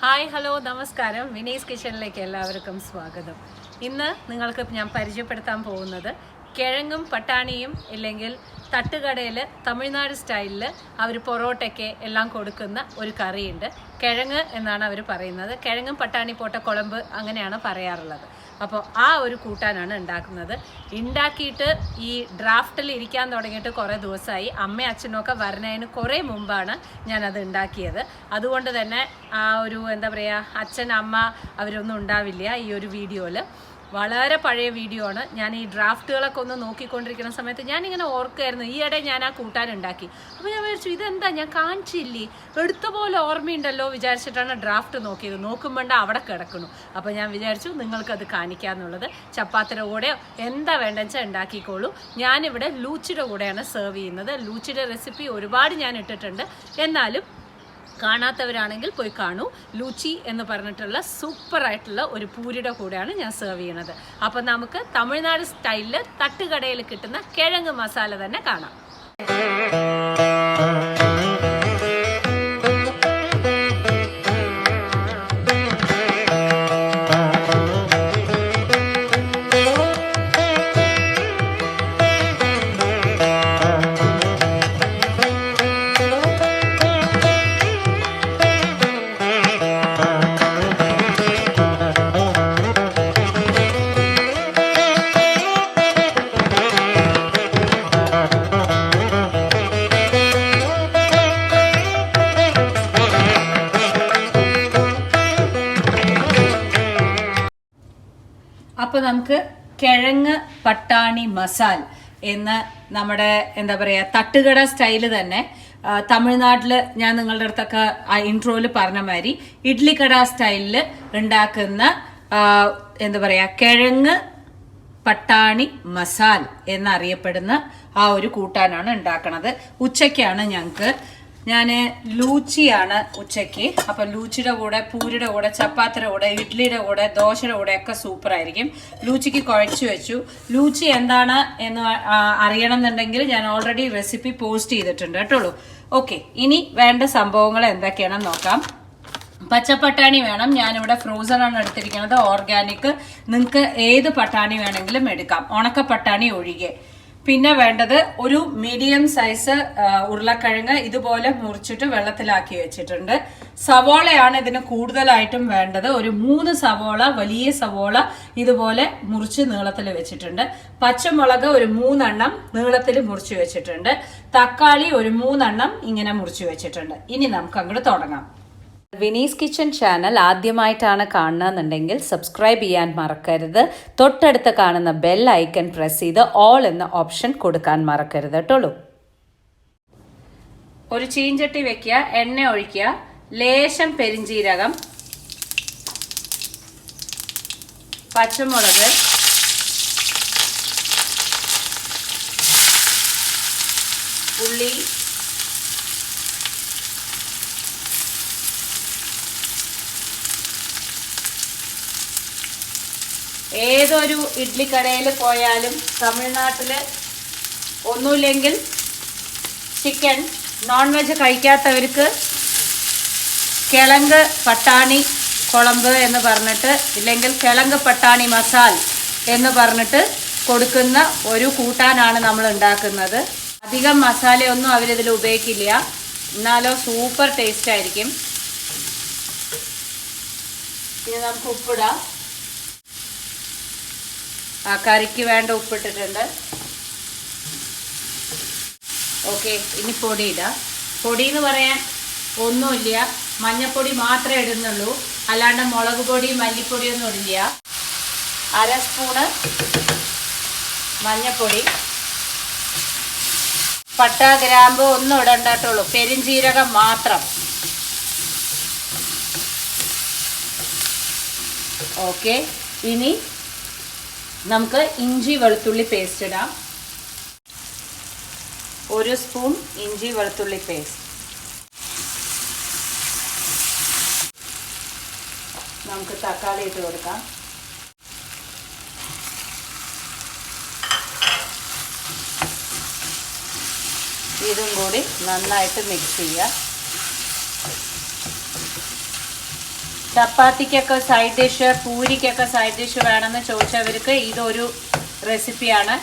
Hi hello നമസ്കാരം വിനീസ് കിച്ചണിലേക്ക് എല്ലാവർക്കും സ്വാഗതം. ഇന്ന് നിങ്ങൾക്ക് ഞാൻ പരിചയപ്പെടുത്താൻ പോകുന്നത് കിഴങ്ങും പട്ടാണിയും ഇല്ലെങ്കിൽ തട്ടുകടയിൽ തമിഴ്നാട് സ്റ്റൈലിൽ അവർ പൊറോട്ടയ്ക്ക് എല്ലാം കൊടുക്കുന്ന ഒരു കറിയുണ്ട്. കിഴങ്ങ് എന്നാണ് അവർ പറയുന്നത്. കിഴങ്ങും പട്ടാണി പോട്ട കുഴമ്പ് അങ്ങനെയാണ് പറയാറുള്ളത്. അപ്പോൾ ആ ഒരു കൂട്ടാനാണ് ഉണ്ടാക്കുന്നത്. ഉണ്ടാക്കിയിട്ട് ഈ ഡ്രാഫ്റ്റിൽ ഇരിക്കാൻ തുടങ്ങിയിട്ട് കുറേ ദിവസമായി. അമ്മയും അച്ഛനൊക്കെ വരുന്നതിന് കുറേ മുമ്പാണ് ഞാനത് ഉണ്ടാക്കിയത്. അതുകൊണ്ട് തന്നെ ആ ഒരു എന്താ പറയുക, അച്ഛൻ അമ്മ അവരൊന്നും ഉണ്ടാവില്ല ഈ ഒരു വീഡിയോയിൽ. വളരെ പഴയ വീഡിയോ ആണ്. ഞാൻ ഈ ഡ്രാഫ്റ്റുകളൊക്കെ ഒന്ന് നോക്കിക്കൊണ്ടിരിക്കുന്ന സമയത്ത് ഞാനിങ്ങനെ ഓർക്കുമായിരുന്നു, ഈയിടെ ഞാൻ ആ കൂട്ടാൻ ഉണ്ടാക്കി. അപ്പോൾ ഞാൻ വിചാരിച്ചു ഇതെന്താ ഞാൻ കാണിച്ചില്ലേ, എടുത്ത പോലെ ഓർമ്മയുണ്ടല്ലോ വിചാരിച്ചിട്ടാണ് ഡ്രാഫ്റ്റ് നോക്കിയത്. നോക്കുമ്പോണ്ട് അവിടെ കിടക്കുന്നു. അപ്പോൾ ഞാൻ വിചാരിച്ചു നിങ്ങൾക്കത് കാണിക്കാമെന്നുള്ളത്. ചപ്പാത്തിയുടെ കൂടെയോ എന്താ വേണ്ടെന്ന് വെച്ചാൽ ഉണ്ടാക്കിക്കോളൂ. ഞാനിവിടെ ലൂച്ചിയുടെ കൂടെയാണ് സെർവ് ചെയ്യുന്നത്. ലൂച്ചിയുടെ റെസിപ്പി ഒരുപാട് ഞാൻ ഇട്ടിട്ടുണ്ട്. എന്നാലും കാണാത്തവരാണെങ്കിൽ പോയി കാണൂ. ലൂച്ചി എന്ന് പറഞ്ഞിട്ടുള്ള സൂപ്പറായിട്ടുള്ള ഒരു പൂരിയുടെ കൂടെയാണ് ഞാൻ സെർവ് ചെയ്യണത്. അപ്പം നമുക്ക് തമിഴ്നാട് സ്റ്റൈലിൽ തട്ടുകടയിൽ കിട്ടുന്ന കിഴങ്ങ് മസാല തന്നെ കാണാം. അപ്പോൾ നമുക്ക് കിഴങ്ങ് പട്ടാണി മസാൽ എന്ന് നമ്മുടെ എന്താ പറയുക തട്ടുകട സ്റ്റൈല് തന്നെ തമിഴ്നാട്ടിൽ ഞാൻ നിങ്ങളുടെ അടുത്തൊക്കെ ഇൻട്രോയിൽ പറഞ്ഞ മാതിരി ഇഡ്ലിക്കട സ്റ്റൈലിൽ ഉണ്ടാക്കുന്ന എന്താ പറയുക കിഴങ്ങ് പട്ടാണി മസാൽ എന്നറിയപ്പെടുന്ന ആ ഒരു കൂട്ടാനാണ് ഉണ്ടാക്കണത്. ഉച്ചയ്ക്കാണ് ഞാൻ ലൂച്ചിയാണ് ഉച്ചയ്ക്ക്. അപ്പം ലൂച്ചിയുടെ കൂടെ പൂരിയുടെ കൂടെ ചപ്പാത്തിയുടെ കൂടെ ഇഡ്ലിയുടെ കൂടെ ദോശയുടെ കൂടെ ഒക്കെ സൂപ്പറായിരിക്കും. ലൂച്ചിക്ക് കുഴച്ച് വെച്ചു. ലൂച്ചി എന്താണ് എന്ന് അറിയണം എന്നുണ്ടെങ്കിൽ ഞാൻ ഓൾറെഡി റെസിപ്പി പോസ്റ്റ് ചെയ്തിട്ടുണ്ട് കേട്ടോളൂ. ഓക്കെ, ഇനി വേണ്ട സംഭവങ്ങൾ എന്തൊക്കെയാണെന്ന് നോക്കാം. പച്ചപ്പട്ടാണി വേണം. ഞാനിവിടെ ഫ്രോസൺ ആണ് എടുത്തിരിക്കുന്നത്, ഓർഗാനിക്. നിങ്ങൾക്ക് ഏത് പട്ടാണി വേണമെങ്കിലും എടുക്കാം, ഉണക്ക പട്ടാണി ഒഴികെ. പിന്നെ വേണ്ടത് ഒരു മീഡിയം സൈസ് ഉരുളക്കിഴങ്ങ് ഇതുപോലെ മുറിച്ചിട്ട് വെള്ളത്തിലാക്കി വെച്ചിട്ടുണ്ട്. സവോളയാണ് ഇതിന് കൂടുതലായിട്ടും വേണ്ടത്. ഒരു 3 സവോള, വലിയ സവോള ഇതുപോലെ മുറിച്ച് നീളത്തിൽ വെച്ചിട്ടുണ്ട്. പച്ചമുളക് ഒരു 3 എണ്ണം നീളത്തിൽ മുറിച്ച് വെച്ചിട്ടുണ്ട്. തക്കാളി ഒരു 3 എണ്ണം ഇങ്ങനെ മുറിച്ച് വെച്ചിട്ടുണ്ട്. ഇനി നമുക്ക് അങ്ങോട്ട് തുടങ്ങാം. വിനീസ് കിച്ചൺ ചാനൽ ആദ്യമായിട്ടാണ് കാണുന്നതെന്നുണ്ടെങ്കിൽ സബ്സ്ക്രൈബ് ചെയ്യാൻ മറക്കരുത്. തൊട്ടടുത്ത് കാണുന്ന ബെൽ ഐക്കൺ പ്രസ് ചെയ്ത് ഓൾ എന്ന ഓപ്ഷൻ കൊടുക്കാൻ മറക്കരുത് കേട്ടോളൂ. ഒരു ചീഞ്ചട്ടി വെക്കുക, എണ്ണ ഒഴിക്കുക, ലേശം പെരിഞ്ജീരകം, പച്ചമുളക്, ഉള്ളി, ഏതൊരു ഇഡ്ലിക്കടയിൽ പോയാലും തമിഴ്നാട്ടില് ഒന്നുമില്ലെങ്കിൽ ചിക്കൻ, നോൺ വെജ് കഴിക്കാത്തവർക്ക് കിഴങ്ങ് പട്ടാണി കുഴമ്പ് എന്ന് പറഞ്ഞിട്ട് ഇല്ലെങ്കിൽ കിഴങ്ങ് പട്ടാണി മസാൽ എന്ന് പറഞ്ഞിട്ട് കൊടുക്കുന്ന ഒരു കൂട്ടാനാണ് നമ്മൾ ഉണ്ടാക്കുന്നത്. അധികം മസാലയൊന്നും അവരിതിൽ ഉപയോഗിക്കില്ല, എന്നാലോ സൂപ്പർ ടേസ്റ്റ് ആയിരിക്കും. ഇനി നമുക്ക് ഉപ്പിടാം. ആ കറിക്ക് വേണ്ട ഉപ്പിട്ടിട്ടുണ്ട്. ഓക്കെ, ഇനി പൊടി ഇടാം. പൊടി എന്ന് പറയാൻ ഒന്നുമില്ല, മഞ്ഞപ്പൊടി മാത്രമേ ഇടുന്നുള്ളൂ, അല്ലാണ്ട് മുളക് പൊടി മല്ലിപ്പൊടിയൊന്നും ഇടില്ല. 1/2 സ്പൂണ് മഞ്ഞപ്പൊടി, പട്ട ഗ്രാമ്പ് ഒന്നും ഇടണ്ടാട്ടുള്ളൂ, പെരിഞ്ജീരകം മാത്രം. ഓക്കെ, ഇനി നമുക്ക് ഇഞ്ചി വെളുത്തുള്ളി പേസ്റ്റ് ഇടാം. 1 സ്പൂൺ ഇഞ്ചി വെളുത്തുള്ളി പേസ്റ്റ്. നമുക്ക് തക്കാളി ഇട്ട് കൊടുക്കാം. ഇതും കൂടി നന്നായിട്ട് മിക്സ് ചെയ്യുക. ചപ്പാത്തിക്കൊക്കെ സൈഡ് ഡിഷ്, പൂരിക്കൊക്കെ സൈഡ് ഡിഷ് വേണമെന്ന് ചോദിച്ചവർക്ക് ഇതൊരു റെസിപ്പിയാണ്.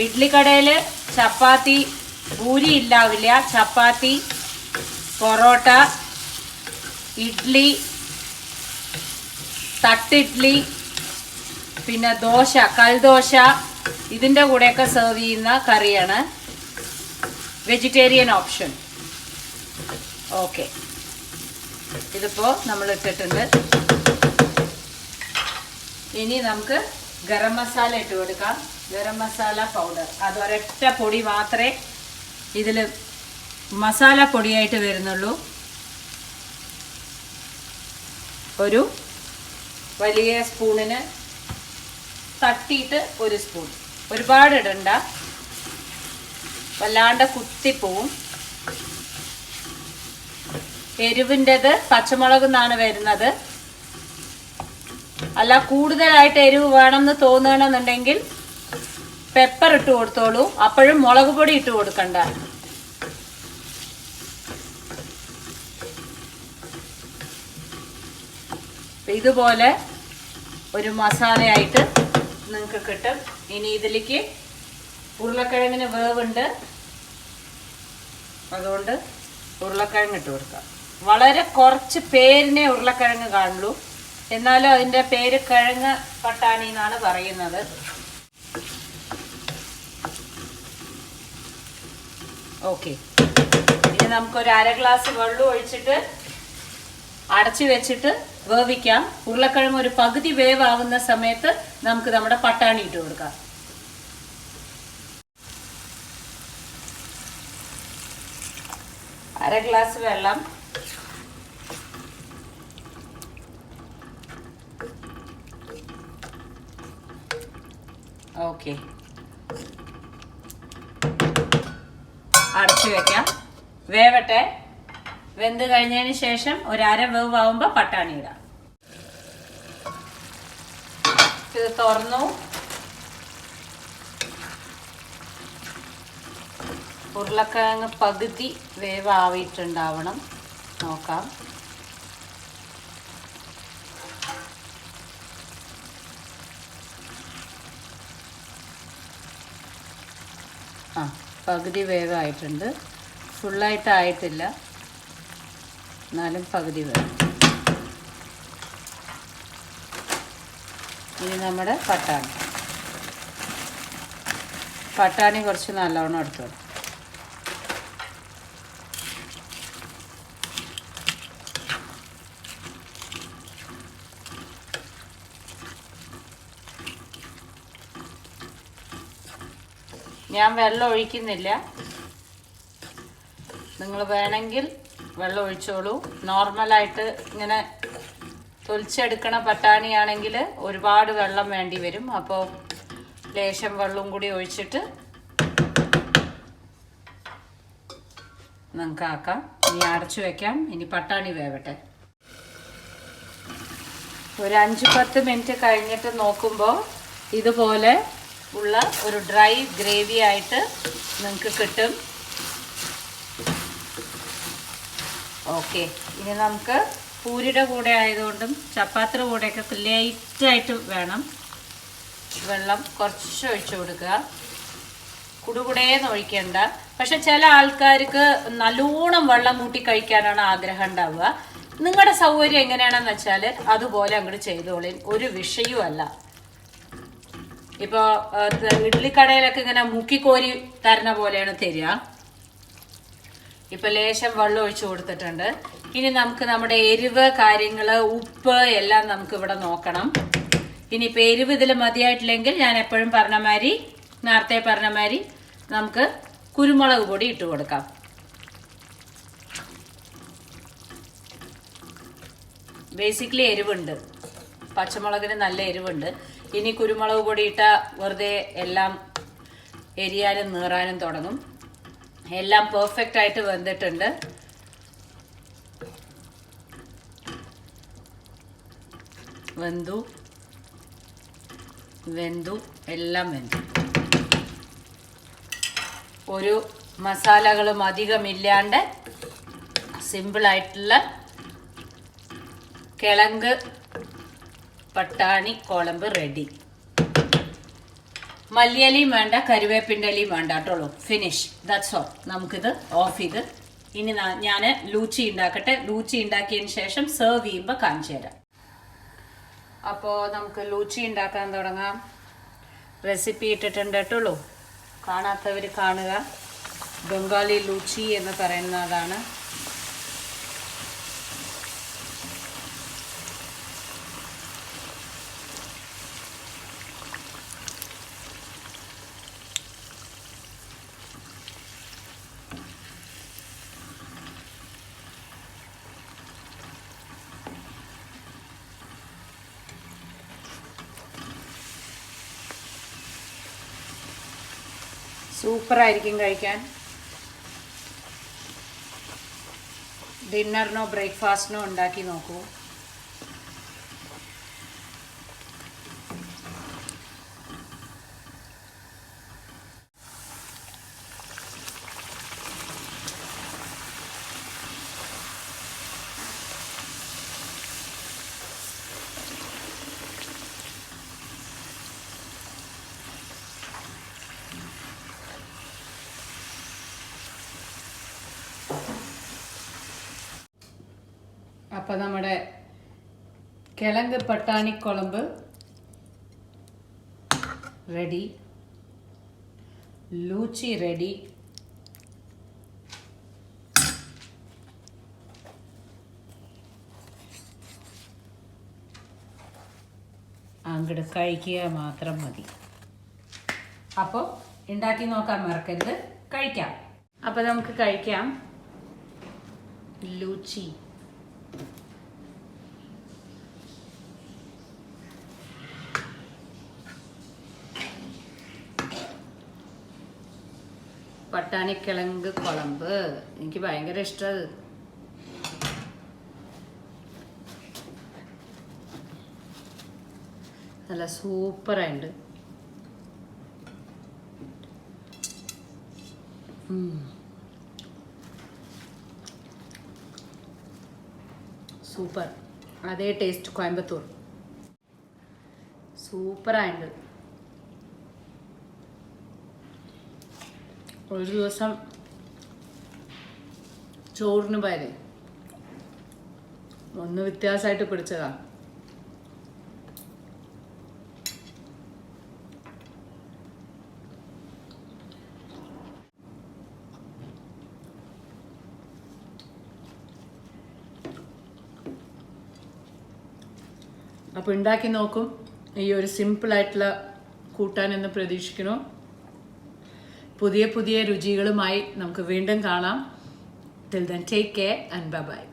ഇഡ്ലിക്കടയിൽ ചപ്പാത്തി, പൂരി ഇല്ലാവില്ല. ചപ്പാത്തി, പൊറോട്ട, ഇഡ്ലി, തട്ടിഡ്ലി, പിന്നെ ദോശ, കൽദോശ, ഇതിൻ്റെ കൂടെയൊക്കെ സെർവ് ചെയ്യുന്ന കറിയാണ്. Vegetarian option. ഓക്കെ, ഇതിപ്പോൾ നമ്മൾ ഇട്ടിട്ടുണ്ട്. ഇനി നമുക്ക് ഗരം മസാല ഇട്ട് കൊടുക്കാം. ഗരം മസാല പൗഡർ, അത് ഒരൊറ്റ പൊടി മാത്രമേ ഇതിൽ മസാല പൊടിയായിട്ട് വരുന്നുള്ളൂ. ഒരു വലിയ സ്പൂണിന് തട്ടിയിട്ട് ഒരു സ്പൂൺ, ഒരുപാട് ഇടണ്ട, വല്ലാണ്ട് കുത്തിപ്പോവും. എരിവിൻ്റെത് പച്ചമുളക് നിന്നാണ് വരുന്നത്. അല്ല, കൂടുതലായിട്ട് എരിവ് വേണമെന്ന് തോന്നുകയാണെന്നുണ്ടെങ്കിൽ പെപ്പർ ഇട്ട് കൊടുത്തോളൂ. അപ്പോഴും മുളക് പൊടി ഇട്ട് കൊടുക്കണ്ട. ഇതുപോലെ ഒരു മസാലയായിട്ട് നിങ്ങൾക്ക് കിട്ടും. ഇനി ഇതിലേക്ക് ഉരുളക്കിഴങ്ങിന് വേവുണ്ട്, അതുകൊണ്ട് ഉരുളക്കിഴങ്ങ് ഇട്ട് കൊടുക്കാം. വളരെ കുറച്ച് പേരിനെ ഉരുളക്കിഴങ്ങ് കാണുള്ളൂ, എന്നാലും അതിൻ്റെ പേര് കിഴങ്ങ് പട്ടാണി എന്നാണ് പറയുന്നത്. ഓക്കെ, ഇനി നമുക്കൊരു 1/2 ഗ്ലാസ് വെള്ളം ഒഴിച്ചിട്ട് അടച്ചു വെച്ചിട്ട് വേവിക്കാം. ഉരുളക്കിഴങ്ങ് ഒരു പകുതി വേവാകുന്ന സമയത്ത് നമുക്ക് നമ്മുടെ പട്ടാണി ഇട്ട് കൊടുക്കാം. അര ഗ്ലാസ് വെള്ളം, ഓക്കെ, അടച്ചു വെക്കാം. വേവട്ടെ. വെന്ത് കഴിഞ്ഞതിന് ശേഷം ഒരു അര വേവാകുമ്പോൾ പട്ടാണി ഇടാം. ഇത് തുറന്നു. ഉരുളക്കിഴങ്ങ് പകുതി വേവായിട്ടുണ്ടാവണം, നോക്കാം. പകുതി വേവായിട്ടുണ്ട്. ഫുള്ളായിട്ട് ആയിട്ടില്ല, എന്നാലും പകുതി വേണം. ഇനി നമ്മുടെ പട്ടാണി കുറച്ച് നല്ലവണ്ണം എടുത്തോളൂ. ഞാൻ വെള്ളം ഒഴിക്കുന്നില്ല, നിങ്ങൾ വേണമെങ്കിൽ വെള്ളം ഒഴിച്ചോളൂ. നോർമലായിട്ട് ഇങ്ങനെ തൊലിച്ചെടുക്കണ പട്ടാണിയാണെങ്കിൽ ഒരുപാട് വെള്ളം വേണ്ടി വരും. അപ്പോൾ ലേശം വെള്ളവും കൂടി ഒഴിച്ചിട്ട് നമുക്ക് ആക്കാം. ഇനി അടച്ചു വെക്കാം. ഇനി പട്ടാണി വേവട്ടെ. ഒരു 5-10 മിനിറ്റ് കഴിഞ്ഞിട്ട് നോക്കുമ്പോൾ ഇതുപോലെ ഉള്ള ഒരു ഡ്രൈ ഗ്രേവി ആയിട്ട് നിങ്ങൾക്ക് കിട്ടും. ഓക്കെ, ഇനി നമുക്ക് പൂരിയുടെ കൂടെ ആയതുകൊണ്ടും ചപ്പാത്തിയുടെ കൂടെയൊക്കെ ലൈറ്റായിട്ട് വേണം. വെള്ളം കുറച്ച് ഒഴിച്ചു കൊടുക്കുക, കുടുകുടേന്ന് ഒഴിക്കേണ്ട. പക്ഷെ ചില ആൾക്കാർക്ക് നല്ലോണം വെള്ളം കൂട്ടി കഴിക്കാനാണ് ആഗ്രഹം ഉണ്ടാവുക. നിങ്ങളുടെ സൗകര്യം എങ്ങനെയാണെന്ന് വെച്ചാൽ അതുപോലെ അങ്ങോട്ട് ചെയ്തോളി, ഒരു വിഷയവുമല്ല. ഇപ്പോൾ ഇഡ്ലിക്കടയിലൊക്കെ ഇങ്ങനെ മുക്കിക്കോരി തരുന്ന പോലെയാണ് തരിക. ഇപ്പം ലേശം വെള്ളം ഒഴിച്ചു കൊടുത്തിട്ടുണ്ട്. ഇനി നമുക്ക് നമ്മുടെ എരിവ് കാര്യങ്ങൾ, ഉപ്പ് എല്ലാം നമുക്ക് ഇവിടെ നോക്കണം. ഇനിയിപ്പോൾ എരിവ് ഇതിൽ മതിയായിട്ടില്ലെങ്കിൽ ഞാൻ എപ്പോഴും നേരത്തെ പറഞ്ഞ മാതിരി നമുക്ക് കുരുമുളക് പൊടി ഇട്ട് കൊടുക്കാം. ബേസിക്കലി എരിവുണ്ട്, പച്ചമുളകിന് നല്ല എരിവുണ്ട്. ഇനി കുരുമുളക് പൊടി ഇട്ടാൽ വെറുതെ എല്ലാം എരിയാനും നീറാനും തുടങ്ങും. എല്ലാം പെർഫെക്റ്റ് ആയിട്ട് വെന്തിട്ടുണ്ട്. വെന്തു എല്ലാം വെന്തു. ഒരു മസാലകളും അധികമില്ലാണ്ട് സിമ്പിളായിട്ടുള്ള കിഴങ്ങ് പട്ടാണി കുളമ്പ് റെഡി. മല്ലിയിലയും വേണ്ട, കരുവേപ്പിൻ്റെ ഇലയും വേണ്ട കേട്ടോളൂ. Finish, that's all. നമുക്കിത് ഓഫ് ചെയ്ത് ഇനി ഞാൻ ലൂച്ചി ഉണ്ടാക്കട്ടെ. ലൂച്ചി ഉണ്ടാക്കിയതിന് ശേഷം സെർവ് ചെയ്യുമ്പോൾ കാണിച്ചു തരാം. അപ്പോൾ നമുക്ക് ലൂച്ചി ഉണ്ടാക്കാൻ തുടങ്ങാം. റെസിപ്പി ഇട്ടിട്ടുണ്ട് കേട്ടോളൂ, കാണാത്തവർ കാണുക. ബംഗാളി ലൂച്ചി എന്ന് പറയുന്നതാണ്. സൂപ്പറായിരിക്കും കഴിക്കാൻ. ഡിന്നറിനോ ബ്രേക്ക്ഫാസ്റ്റിനോ ഉണ്ടാക്കി നോക്കൂ. അപ്പോൾ നമ്മുടെ കിഴങ്ങ് പട്ടാണി കുളമ്പ് റെഡി, ലൂച്ചി റെഡി. അങ്ങോട്ട് കഴിക്കുക മാത്രം മതി. അപ്പോൾ ഉണ്ടാക്കി നോക്കാൻ മറക്കരുത്. കഴിക്കാം. അപ്പോൾ നമുക്ക് കഴിക്കാം. ലൂച്ചി പട്ടാണിക്കിഴങ്ങ് കുളമ്പ് എനിക്ക് ഭയങ്കര ഇഷ്ടമാണ്. നല്ല സൂപ്പറായിട്ടുണ്ട്. സൂപ്പർ. അതേ ടേസ്റ്റ് കോയമ്പത്തൂർ. സൂപ്പറായിട്ടുണ്ട്. ഒരു ദിവസം ചോറിന് പോയാലേ ഒന്ന് വ്യത്യാസമായിട്ട് പിടിച്ചതാ. അപ്പോൾ ഉണ്ടാക്കി നോക്കും. ഈ ഒരു സിമ്പിളായിട്ടുള്ള കൂട്ടാനെന്ന് പ്രതീക്ഷിക്കുന്നു. പുതിയ പുതിയ രുചികളുമായി നമുക്ക് വീണ്ടും കാണാം. Till then, take care and bye-bye.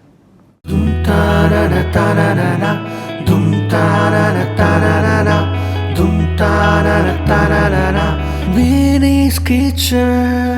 Winnie's Kitchen.